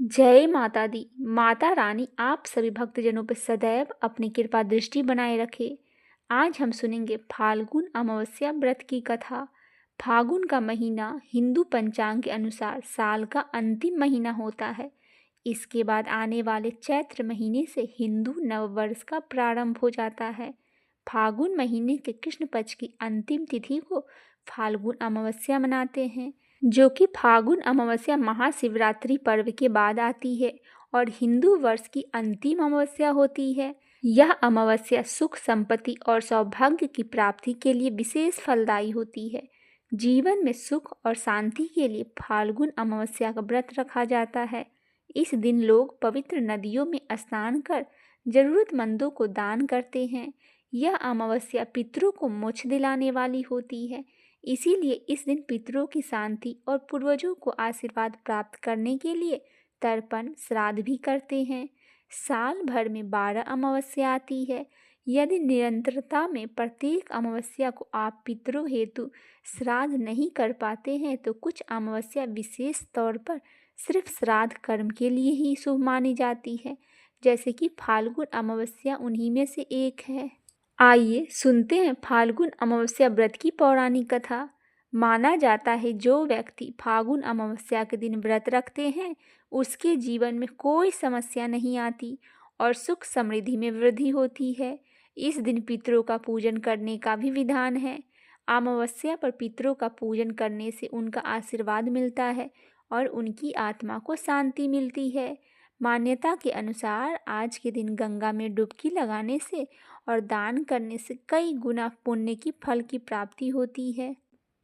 जय माता दी। माता रानी आप सभी भक्तजनों पर सदैव अपनी कृपा दृष्टि बनाए रखे। आज हम सुनेंगे फाल्गुन अमावस्या व्रत की कथा। फागुन का महीना हिंदू पंचांग के अनुसार साल का अंतिम महीना होता है। इसके बाद आने वाले चैत्र महीने से हिंदू नववर्ष का प्रारंभ हो जाता है। फागुन महीने के कृष्ण पक्ष की अंतिम तिथि को फाल्गुन अमावस्या मनाते हैं, जो कि फागुन अमावस्या महाशिवरात्रि पर्व के बाद आती है और हिंदू वर्ष की अंतिम अमावस्या होती है। यह अमावस्या सुख, संपत्ति और सौभाग्य की प्राप्ति के लिए विशेष फलदायी होती है। जीवन में सुख और शांति के लिए फाल्गुन अमावस्या का व्रत रखा जाता है। इस दिन लोग पवित्र नदियों में स्नान कर जरूरतमंदों को दान करते हैं। यह अमावस्या पितरों को मोक्ष दिलाने वाली होती है, इसीलिए इस दिन पितरों की शांति और पूर्वजों को आशीर्वाद प्राप्त करने के लिए तर्पण श्राद्ध भी करते हैं। साल भर में 12 अमावस्या आती है। यदि निरंतरता में प्रत्येक अमावस्या को आप पितरों हेतु श्राद्ध नहीं कर पाते हैं तो कुछ अमावस्या विशेष तौर पर सिर्फ श्राद्ध कर्म के लिए ही शुभ मानी जाती है, जैसे कि फाल्गुन अमावस्या उन्हीं में से एक है। आइए सुनते हैं फाल्गुन अमावस्या व्रत की पौराणिक कथा। माना जाता है जो व्यक्ति फागुन अमावस्या के दिन व्रत रखते हैं उसके जीवन में कोई समस्या नहीं आती और सुख समृद्धि में वृद्धि होती है। इस दिन पितरों का पूजन करने का भी विधान है। अमावस्या पर पितरों का पूजन करने से उनका आशीर्वाद मिलता है और उनकी आत्मा को शांति मिलती है। मान्यता के अनुसार आज के दिन गंगा में डुबकी लगाने से और दान करने से कई गुना पुण्य की फल की प्राप्ति होती है।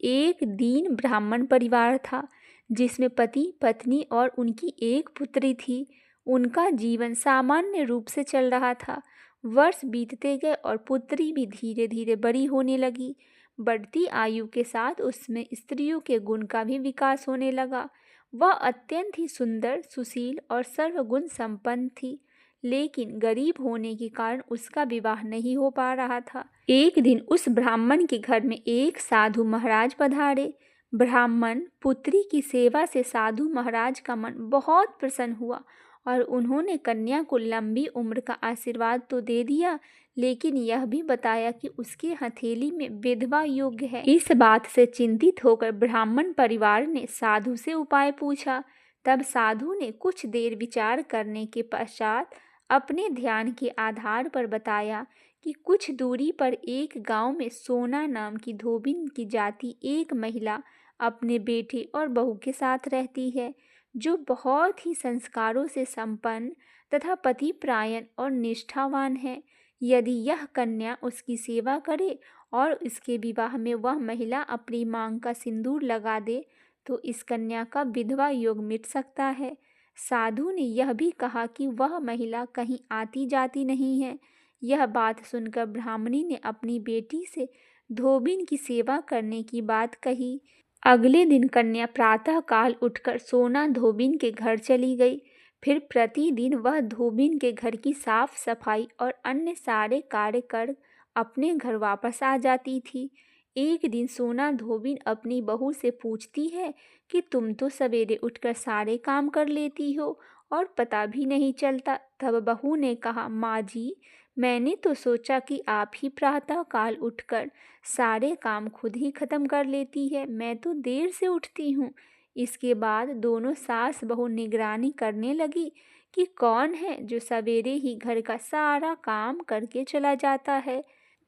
एक दीन ब्राह्मण परिवार था जिसमें पति, पत्नी और उनकी एक पुत्री थी। उनका जीवन सामान्य रूप से चल रहा था। वर्ष बीतते गए और पुत्री भी धीरे धीरे बड़ी होने लगी। बढ़ती आयु के साथ उसमें स्त्रियों के गुण का भी विकास होने लगा। वह अत्यंत ही सुंदर, सुशील और सर्वगुण संपन्न थी, लेकिन गरीब होने के कारण उसका विवाह नहीं हो पा रहा था। एक दिन उस ब्राह्मण के घर में एक साधु महाराज पधारे। ब्राह्मण पुत्री की सेवा से साधु महाराज का मन बहुत प्रसन्न हुआ और उन्होंने कन्या को लंबी उम्र का आशीर्वाद तो दे दिया, लेकिन यह भी बताया कि उसके हथेली में विधवा योग्य है। इस बात से चिंतित होकर ब्राह्मण परिवार ने साधु से उपाय पूछा। तब साधु ने कुछ देर विचार करने के पश्चात अपने ध्यान के आधार पर बताया कि कुछ दूरी पर एक गांव में सोना नाम की धोबिन की जाति एक महिला अपने बेटे और बहू के साथ रहती है, जो बहुत ही संस्कारों से संपन्न तथा पतिपरायण और निष्ठावान है। यदि यह कन्या उसकी सेवा करे और इसके विवाह में वह महिला अपनी मांग का सिंदूर लगा दे तो इस कन्या का विधवा योग मिट सकता है। साधु ने यह भी कहा कि वह महिला कहीं आती जाती नहीं है। यह बात सुनकर ब्राह्मणी ने अपनी बेटी से धोबिन की सेवा करने की बात कही। अगले दिन कन्या प्रातः काल उठकर सोना धोबिन के घर चली गई। फिर प्रतिदिन वह धोबिन के घर की साफ सफाई और अन्य सारे कार्य कर अपने घर वापस आ जाती थी। एक दिन सोना धोबिन अपनी बहू से पूछती है कि तुम तो सवेरे उठकर सारे काम कर लेती हो और पता भी नहीं चलता। तब बहू ने कहा, माँ जी, मैंने तो सोचा कि आप ही प्रातः काल उठकर सारे काम खुद ही खत्म कर लेती है, मैं तो देर से उठती हूँ। इसके बाद दोनों सास बहू निगरानी करने लगी कि कौन है जो सवेरे ही घर का सारा काम करके चला जाता है।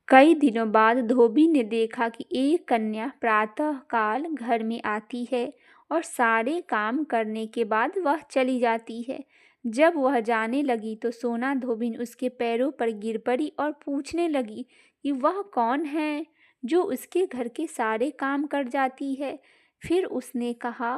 कई दिनों बाद धोबी ने देखा कि एक कन्या प्रातः काल घर में आती है और सारे काम करने के बाद वह चली जाती है। जब वह जाने लगी तो सोना धोबिन उसके पैरों पर गिर पड़ी और पूछने लगी कि वह कौन है जो उसके घर के सारे काम कर जाती है। फिर उसने कहा।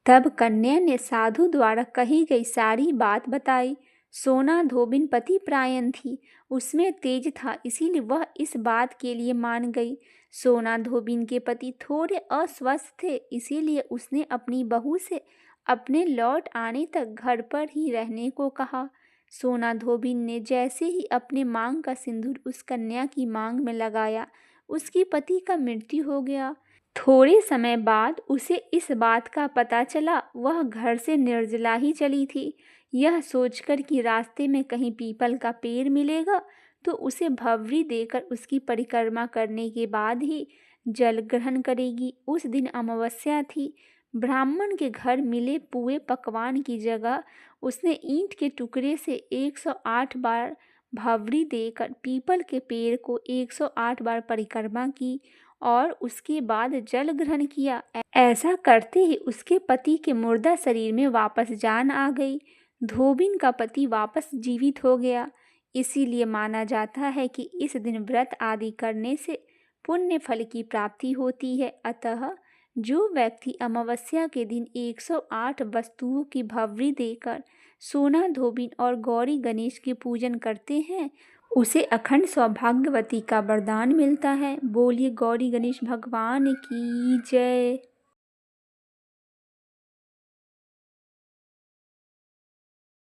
तब कन्या ने साधु द्वारा कही गई सारी बात बताई। सोना धोबिन पतिपरायण थी, उसमें तेज था, इसीलिए वह इस बात के लिए मान गई। सोना धोबिन के पति थोड़े अस्वस्थ थे, इसीलिए उसने अपनी बहू से अपने लौट आने तक घर पर ही रहने को कहा। सोना धोबिन ने जैसे ही अपने मांग का सिंदूर उस कन्या की मांग में लगाया, उसकी पति का मृत्यु हो गया। थोड़े समय बाद उसे इस बात का पता चला, वह घर से निर्जला ही चली थी। यह सोचकर कि रास्ते में कहीं पीपल का पेड़ मिलेगा तो उसे भवरी देकर उसकी परिक्रमा करने के बाद ही जल ग्रहण करेगी। उस दिन अमावस्या थी। ब्राह्मण के घर मिले पुए पकवान की जगह उसने ईंट के टुकड़े से 108 बार भवरी देकर पीपल के पेड़ को 108 बार परिक्रमा की और उसके बाद जल ग्रहण किया। ऐसा करते ही उसके पति के मुर्दा शरीर में वापस जान आ गई। धोबिन का पति वापस जीवित हो गया। इसीलिए माना जाता है कि इस दिन व्रत आदि करने से पुण्य फल की प्राप्ति होती है। अतः जो व्यक्ति अमावस्या के दिन 108 वस्तुओं की भवरी देकर सोना, धोबिन और गौरी गणेश के पूजन करते हैं, उसे अखंड सौभाग्यवती का वरदान मिलता है। बोलिए गौरी गणेश भगवान की जय।